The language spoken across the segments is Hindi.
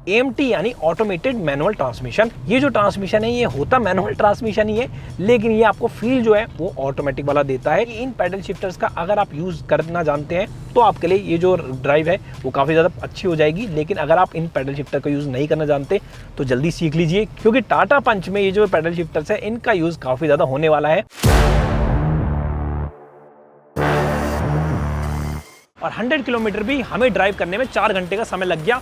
AMT यानी ऑटोमेटेड मैनुअल ट्रांसमिशन। ये जो ट्रांसमिशन है ये होता मैनुअल ट्रांसमिशन ही है, लेकिन ये आपको फील जो है वो ऑटोमेटिक वाला देता है। इन पैडल शिफ्टर्स का अगर आप यूज करना जानते हैं तो आपके लिए ये जो ड्राइव है वो काफी ज्यादा अच्छी हो जाएगी, लेकिन अगर आप इन पैडल शिफ्टर का यूज नहीं करना जानते तो जल्दी सीख लीजिए, क्योंकि टाटा पंच में ये जो पैडल शिफ्टर्स है इनका यूज काफी ज्यादा होने वाला है। और 100 किलोमीटर भी हमें ड्राइव करने में 4 घंटे का समय लग गया।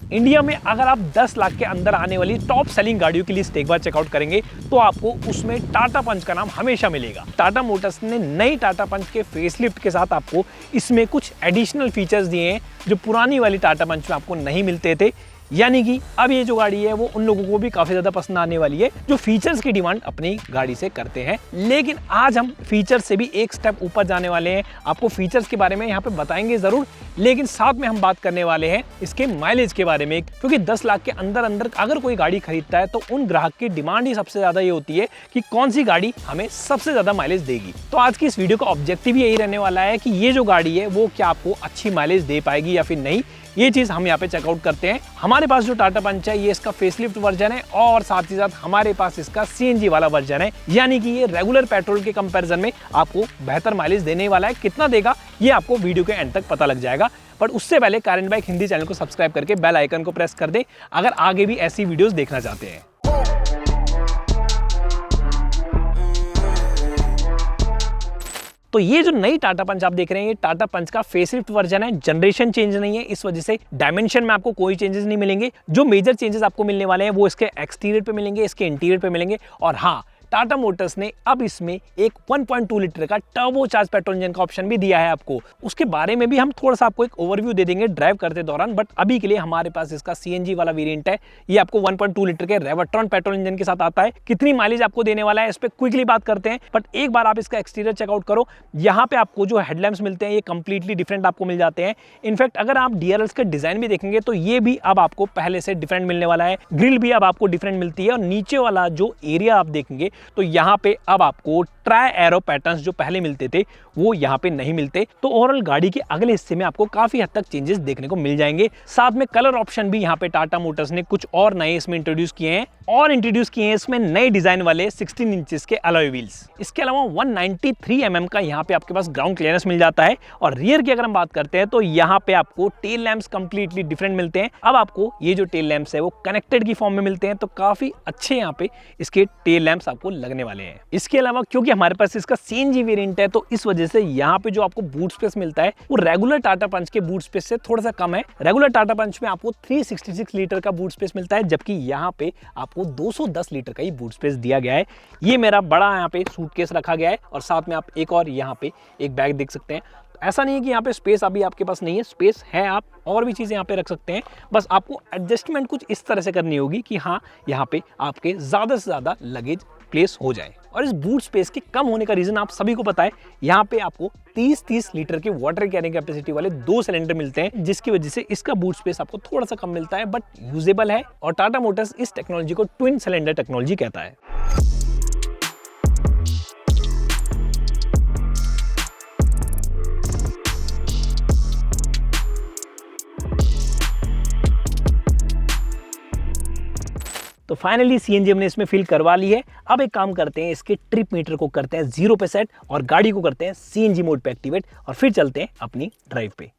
इंडिया में अगर आप 10 लाख के अंदर आने वाली टॉप सेलिंग गाड़ियों की लिस्ट एक बार चेकआउट करेंगे तो आपको उसमें टाटा पंच का नाम हमेशा मिलेगा। टाटा मोटर्स ने नई टाटा पंच के फेसलिफ्ट के साथ आपको इसमें कुछ एडिशनल फीचर्स दिए हैं जो पुरानी वाली टाटा पंच में आपको नहीं मिलते थे, यानी कि अब ये जो गाड़ी है वो उन लोगों को भी काफी ज्यादा पसंद आने वाली है जो फीचर्स की डिमांड अपनी गाड़ी से करते हैं। लेकिन आज हम फीचर्स से भी एक स्टेप ऊपर जाने वाले हैं, आपको फीचर्स के बारे में यहाँ पे बताएंगे जरूर, लेकिन साथ में हम बात करने वाले हैं इसके माइलेज के बारे में, क्योंकि 10 लाख के अंदर अंदर अगर कोई गाड़ी खरीदता है तो उन ग्राहक की डिमांड ही सबसे ज्यादा ये होती है कि कौन सी गाड़ी हमें सबसे ज्यादा माइलेज देगी। तो आज की इस वीडियो का ऑब्जेक्टिव यही रहने वाला है कि ये जो गाड़ी है वो क्या आपको अच्छी माइलेज दे पाएगी या फिर नहीं, ये चीज हम यहाँ पे चेकआउट करते हैं। हमारे पास जो टाटा पंच है ये इसका फेसलिफ्ट वर्जन है और साथ ही साथ हमारे पास इसका CNG वाला वर्जन है, यानी कि ये रेगुलर पेट्रोल के कंपैरिजन में आपको बेहतर माइलेज देने वाला है। कितना देगा ये आपको वीडियो के एंड तक पता लग जाएगा, बट उससे पहले car and bike Hindi channel को सब्सक्राइब करके बेल आइकन को प्रेस कर दे अगर आगे भी ऐसी वीडियोस देखना चाहते हैं। तो ये जो नई टाटा पंच आप देख रहे हैं ये टाटा पंच का फेसलिफ्ट वर्जन है, जनरेशन चेंज नहीं है, इस वजह से डायमेंशन में आपको कोई चेंजेस नहीं मिलेंगे। जो मेजर चेंजेस आपको मिलने वाले हैं वो इसके एक्सटीरियर पे मिलेंगे, इसके इंटीरियर पे मिलेंगे। और हाँ, टाटा मोटर्स ने अब इसमें एक 1.2 लीटर का टर्बोचार्ज पेट्रोल इंजन का ऑप्शन भी दिया है आपको, उसके बारे में भी हम थोड़ा सा आपको एक ओवरव्यू दे देंगे ड्राइव करते दौरान। बट अभी के लिए हमारे पास इसका CNG वाला वेरिएंट है, ये आपको 1.2 लीटर के रेवट्रॉन पेट्रोल इंजन के साथ आता है। कितनी माइलेज आपको देने वाला है इस पे क्विकली बात करते हैं, बट एक बार आप इसका एक्सटीरियर चेकआउट करो। यहाँ पे आपको जो हेडलैम्प्स मिलते हैं ये कंप्लीटली डिफरेंट आपको मिल जाते हैं। इनफैक्ट अगर आप DRLs के डिजाइन भी देखेंगे तो ये भी अब आपको पहले से डिफरेंट मिलने वाला है। ग्रिल भी अब आपको डिफरेंट मिलती है और नीचे वाला जो एरिया आप देखेंगे तो यहाँ पे अब आपको ट्राई एरो पैटर्न्स जो पहले मिलते थे वो यहाँ पे नहीं मिलते। तो ओवरऑल गाड़ी के अगले हिस्से में आपको काफी हद तक चेंजेस देखने को मिल जाएंगे। साथ में कलर ऑप्शन भी यहाँ पे टाटा मोटर्स ने कुछ और नए इसमें इंट्रोड्यूस किए हैं और इंट्रोड्यूस किए हैं इसमें नए डिजाइन वाले 16 इंचेस के अलॉय व्हील्स। इसके अलावा 193 mm का यहाँ पे आपके पास ग्राउंड क्लियरेंस मिल जाता है। और रियर की अगर हम बात करते हैं तो यहाँ पे आपको टेल लैंप्स कंप्लीटली डिफरेंट मिलते हैं। अब आपको ये जो टेल लैंप्स है वो कनेक्टेड की फॉर्म में मिलते हैं, तो काफी अच्छे यहाँ पे इसके टेल लैंप्स आपको लगने वाले हैं। इसके अलावा क्योंकि हमारे पास इसका CNG वेरिएंट है तो इस वजह से यहाँ पे जो आपको बूट स्पेस मिलता है वो रेगुलर टाटा पंच के बूट स्पेस से थोड़ा सा कम है। रेगुलर टाटा पंच में आपको 366 लीटर का बूट स्पेस मिलता है, जबकि यहाँ पे आपको 210 लीटर का ही बूट स्पेस दिया गया है। ये मेरा बड़ा यहाँ पे सूटकेस रखा गया है और साथ में आप एक और यहाँ पे एक बैग देख सकते हैं। ऐसा नहीं है कि यहाँ पे स्पेस अभी आपके पास नहीं है, स्पेस है, आप और भी चीज़ें यहाँ पे रख सकते हैं। बस आपको एडजस्टमेंट कुछ इस तरह से करनी होगी कि हाँ यहाँ पे आपके ज़्यादा से ज़्यादा लगेज प्लेस हो जाए। और इस बूट स्पेस के कम होने का रीज़न आप सभी को पता है, यहाँ पे आपको 30 लीटर के वाटर कैरिंग कैपेसिटी वाले 2 सिलेंडर मिलते हैं, जिसकी वजह से इसका बूट स्पेस आपको थोड़ा सा कम मिलता है, बट यूजेबल है। और टाटा मोटर्स इस टेक्नोलॉजी को ट्विन सिलेंडर टेक्नोलॉजी कहता है। तो फाइनली CNG हमने इसमें फिल करवा ली है। अब एक काम करते हैं, इसके ट्रिप मीटर को करते हैं 0 पे सेट और गाड़ी को करते हैं CNG मोड पे एक्टिवेट और फिर चलते हैं अपनी ड्राइव पे।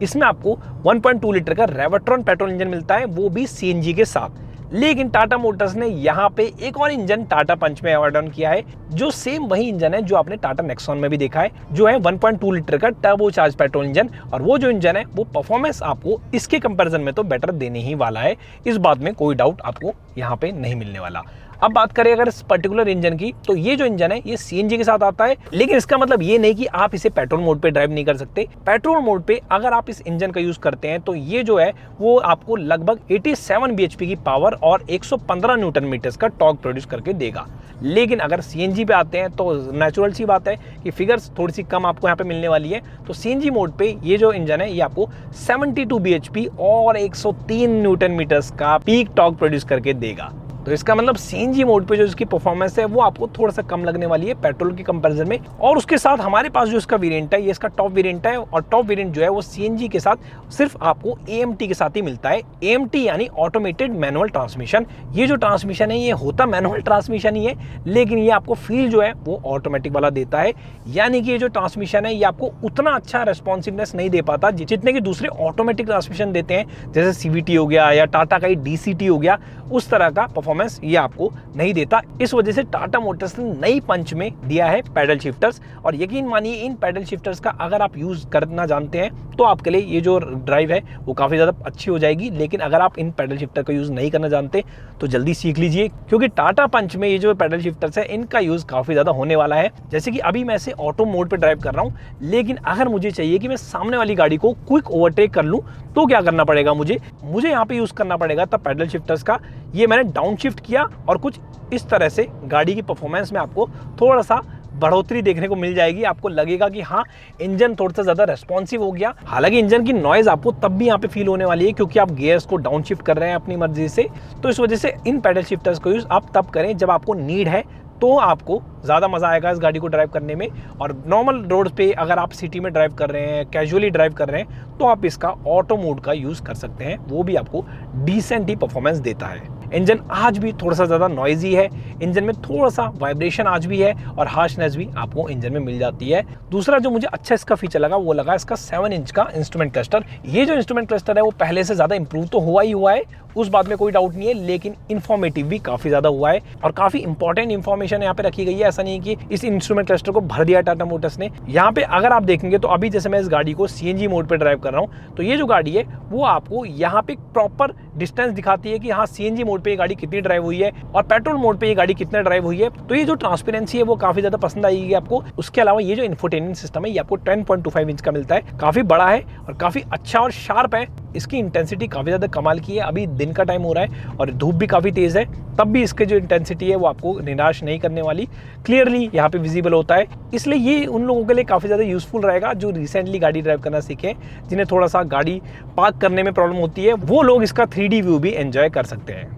इसमें आपको 1.2 लीटर का रेवट्रॉन पेट्रोल इंजन मिलता है, वो भी CNG के साथ। लेकिन टाटा मोटर्स ने यहाँ पे एक और इंजन टाटा पंच में ऐड ऑन किया है, जो सेम वही इंजन है जो आपने टाटा नेक्सॉन में भी देखा है, जो है 1.2 लीटर का टर्बोचार्ज पेट्रोल इंजन। और वो जो इंजन है वो परफॉर्मेंस आपको इसके कंपैरिजन में तो बेटर देने ही वाला है, इस बात में कोई डाउट आपको यहाँ पे नहीं मिलने वाला। अब बात करें अगर इस पर्टिकुलर इंजन की, तो ये जो इंजन है ये CNG के साथ आता है, लेकिन इसका मतलब ये नहीं कि आप इसे पेट्रोल मोड पे ड्राइव नहीं कर सकते। पेट्रोल मोड पे अगर आप इस इंजन का यूज करते हैं तो ये जो है वो आपको लगभग 87 bhp की पावर और 115 न्यूटन मीटर्स का टॉर्क प्रोड्यूस करके देगा। लेकिन अगर CNG पे आते हैं तो नेचुरल सी बात है कि फिगर्स थोड़ी सी कम आपको यहाँ पे मिलने वाली है। तो CNG मोड पे ये जो इंजन है ये आपको 72 bhp और 103 न्यूटन मीटर्स का पीक टॉर्क प्रोड्यूस करके देगा। तो इसका मतलब सीएनजी मोड पे जो इसकी परफॉर्मेंस है वो आपको थोड़ा सा कम लगने वाली है पेट्रोल के कंपैरिजन में। और उसके साथ हमारे पास जो इसका वेरिएंट है, ये इसका टॉप वेरिएंट है, और टॉप वेरिएंट जो है वो सीएनजी के साथ सिर्फ आपको एएमटी के साथ ही मिलता है। एएमटी यानी ऑटोमेटेड मैनुअल ट्रांसमिशन। ये जो ट्रांसमिशन है ये होता मैनुअल ट्रांसमिशन ही है, लेकिन ये आपको फील जो है वो ऑटोमेटिक वाला देता है। यानी कि ये जो ट्रांसमिशन है ये आपको उतना अच्छा रेस्पॉन्सिवनेस नहीं दे पाता जितने कि दूसरे ऑटोमेटिक ट्रांसमिशन देते हैं, जैसे सीवीटी हो गया या टाटा का डीसीटी हो गया। उस तरह का परफॉर्मेंस ये आपको नहीं देता। इस वजह से टाटा मोटर्स ने नई पंच में दिया है पैडल शिफ्टर्स। और यकीन मानिए इन पैडल शिफ्टर्स का अगर आप यूज करना जानते हैं तो आपके लिए ये जो ड्राइव है वो काफी ज्यादा अच्छी हो जाएगी। लेकिन अगर आप इन पैडल शिफ्टर का यूज नहीं करना जानते तो जल्दी सीख लीजिए, क्योंकि टाटा पंच में ये जो पैडल शिफ्टर्स है इनका यूज काफी ज्यादा होने वाला है। जैसे कि अभी मैं इसे ऑटो मोड पे ड्राइव कर रहा हूँ, लेकिन अगर मुझे चाहिए कि मैं सामने वाली गाड़ी को क्विक ओवरटेक कर लूं तो क्या करना पड़ेगा, मुझे यहाँ पे यूज करना पड़ेगा तब पैडल शिफ्टर्स का। ये मैंने डाउन शिफ्ट किया और कुछ इस तरह से गाड़ी की परफॉर्मेंस में आपको थोड़ा सा बढ़ोतरी देखने को मिल जाएगी। आपको लगेगा कि हाँ इंजन थोड़ा सा ज्यादा रेस्पॉन्सिव हो गया। हालांकि इंजन की नॉइज आपको तब भी यहाँ पे फील होने वाली है क्योंकि आप गियर्स को डाउन शिफ्ट कर रहे हैं अपनी मर्जी से। तो इस वजह से इन पैडल शिफ्टर्स को यूज आप तब करें जब आपको नीड है, तो आपको ज़्यादा मज़ा आएगा इस गाड़ी को ड्राइव करने में। और नॉर्मल रोड पे अगर आप सिटी में ड्राइव कर रहे हैं, कैजुअली ड्राइव कर रहे हैं, तो आप इसका ऑटो मोड का यूज़ कर सकते हैं। वो भी आपको डिसेंट ही परफॉर्मेंस देता है। इंजन आज भी थोड़ा सा ज़्यादा नॉइजी है, इंजन में थोड़ा सा वाइब्रेशन आज भी है और हार्शनेस भी आपको इंजन में मिल जाती है। दूसरा जो मुझे अच्छा इसका फीचर लगा वो लगा इसका 7 इंच का इंस्ट्रूमेंट क्लस्टर। ये जो इंस्ट्रूमेंट क्लस्टर है वो पहले से ज़्यादा इंप्रूव तो हुआ ही हुआ है, उस बात में कोई डाउट नहीं है, लेकिन इन्फॉर्मेटिव भी काफ़ी ज़्यादा हुआ है और काफ़ी इंपॉर्टेंट इन्फॉर्मेशन यहाँ पे रखी गई है। ऐसा नहीं है कि इस इंस्ट्रूमेंट क्लस्टर को भर दिया टाटा मोटर्स ने। यहाँ पे अगर आप देखेंगे तो अभी जैसे मैं इस गाड़ी को सीएनजी मोड पे ड्राइव कर रहा हूँ, तो ये जो गाड़ी है वो आपको यहाँ पे प्रॉपर डिस्टेंस दिखाती है कि हाँ सीएनजी मोड पे ये गाड़ी कितनी ड्राइव हुई है और पेट्रोल मोड पे ये गाड़ी कितने ड्राइव हुई है। तो ये जो ट्रांसपेरेंसी है वो काफी ज्यादा पसंद आएगी आपको। उसके अलावा ये जो इंफोटेनमेंट सिस्टम है ये आपको 10.25 इंच का मिलता है, काफी बड़ा है और काफी अच्छा और शार्प है। इसकी इंटेंसिटी काफी ज्यादा कमाल की है। अभी दिन का टाइम हो रहा है और धूप भी काफी तेज है, तब भी इसके जो इंटेंसिटी है वो आपको निराश नहीं करने वाली, क्लियरली यहाँ पे विजिबल होता है। इसलिए ये उन लोगों के लिए काफी ज्यादा यूजफुल रहेगा जो रिसेंटली गाड़ी ड्राइव करना सीखे, जिन्हें थोड़ा सा गाड़ी पार्क करने में प्रॉब्लम होती है, वो लोग इसका 3D व्यू भी एंजॉय कर सकते हैं।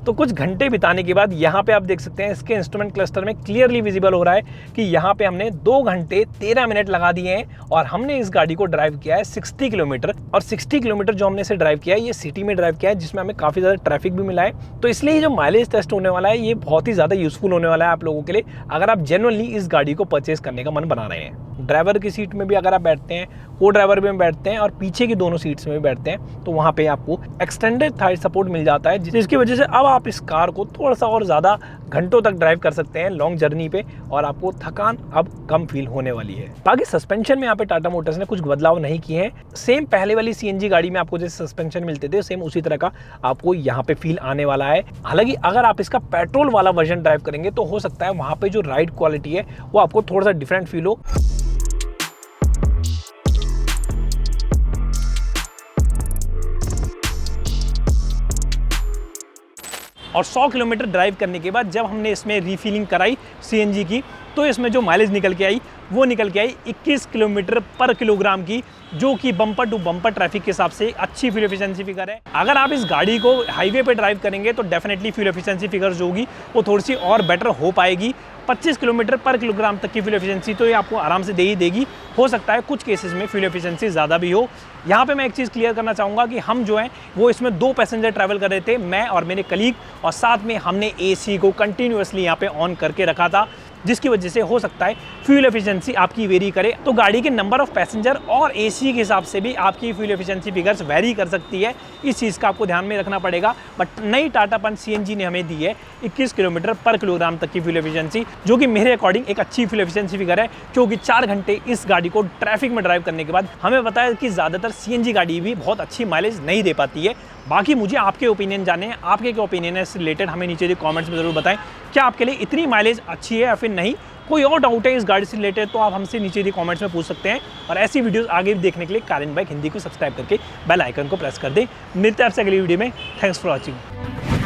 तो कुछ घंटे बिताने के बाद यहाँ पे आप देख सकते हैं इसके इंस्ट्रूमेंट क्लस्टर में क्लियरली विजिबल हो रहा है कि यहाँ पे हमने 2 घंटे 13 मिनट लगा दिए हैं और हमने इस गाड़ी को ड्राइव किया है 60 किलोमीटर। और 60 किलोमीटर जो हमने इसे ड्राइव किया है ये सिटी में ड्राइव किया है, जिसमें हमें काफ़ी ज़्यादा ट्रैफिक भी मिला है। तो इसलिए जो माइलेज टेस्ट होने वाला है ये बहुत ही ज़्यादा यूजफुल होने वाला है आप लोगों के लिए, अगर आप जेन्युइनली इस गाड़ी को परचेज करने का मन बना रहे हैं। ड्राइवर की सीट में भी अगर आप बैठते हैं, को ड्राइवर में बैठते हैं और पीछे की दोनों सीट्स में भी बैठते हैं, तो वहाँ पे आपको एक्सटेंडेड थाई सपोर्ट मिल जाता है, जिसकी वजह से अब आप इस कार को थोड़ा सा और ज़्यादा घंटों तक ड्राइव कर सकते हैं लॉन्ग जर्नी पे और आपको थकान अब कम फील होने वाली है। बाकी सस्पेंशन में यहाँ पे टाटा मोटर्स ने कुछ बदलाव नहीं किए हैं। सेम पहले वाली सीएनजी गाड़ी में आपको जैसे सस्पेंशन मिलते थे सेम उसी तरह का आपको यहाँ पे फील आने वाला है। हालांकि अगर आप इसका पेट्रोल वाला वर्जन ड्राइव करेंगे तो हो सकता है वहाँ पे जो राइड क्वालिटी है वो आपको थोड़ा सा डिफरेंट फील हो। और 100 किलोमीटर ड्राइव करने के बाद जब हमने इसमें रीफिलिंग कराई सीएनजी की, तो इसमें जो माइलेज निकल के आई वो निकल के आई 21 किलोमीटर पर किलोग्राम की, जो कि बम्पर टू बम्पर ट्रैफिक के हिसाब से अच्छी फ्यूल एफिशिएंसी फिगर है। अगर आप इस गाड़ी को हाईवे पे ड्राइव करेंगे तो डेफिनेटली फ्यूल एफिशिएंसी फिगर जो होगी वो थोड़ी सी और बेटर हो पाएगी। 25 किलोमीटर पर किलोग्राम तक की फ्यूल एफिशिएंसी तो ये आपको आराम से दे ही देगी। हो सकता है कुछ केसेस में फ्यूल एफिशिएंसी ज़्यादा भी हो। यहाँ पे मैं एक चीज़ क्लियर करना चाहूँगा कि हम जो है वो इसमें 2 पैसेंजर ट्रैवल कर रहे थे, मैं और मेरे कलीग, और साथ में हमने एसी को कंटिन्यूअसली यहाँ पे ऑन करके रखा था, जिसकी वजह से हो सकता है फ्यूल एफिशिएंसी आपकी वेरी करे। तो गाड़ी के नंबर ऑफ पैसेंजर और एसी के हिसाब से भी आपकी फ्यूल एफिशिएंसी फिगर्स वेरी कर सकती है। इस चीज़ का आपको ध्यान में रखना पड़ेगा। बट नई टाटा पंच सीएनजी ने हमें दी है 21 किलोमीटर पर किलोग्राम तक की फ्यूल एफिशिएंसी, जो कि मेरे अकॉर्डिंग एक अच्छी फ्यूल एफिशिएंसी फिगर है, क्योंकि 4 घंटे इस गाड़ी को ट्रैफिक में ड्राइव करने के बाद हमें पता है कि ज़्यादातर सीएनजी गाड़ी भी बहुत अच्छी माइलेज नहीं दे पाती है। बाकी मुझे आपके ओपिनियन जाने हैं, आपके क्या ओपिनियन है इससे रिलेटेड हमें नीचे कमेंट्स में ज़रूर बताएं। क्या आपके लिए इतनी माइलेज अच्छी है या फिर नहीं? कोई और डाउट है इस गाड़ी से रिलेटेड तो आप हमसे नीचे कमेंट्स में पूछ सकते हैं। और ऐसी वीडियोस आगे भी देखने के लिए कार इन बाइक हिंदी को सब्सक्राइब करके बेल आइकन को प्रेस कर दें। मिलते हैं आपसे अगली वीडियो में। Thanks for watching.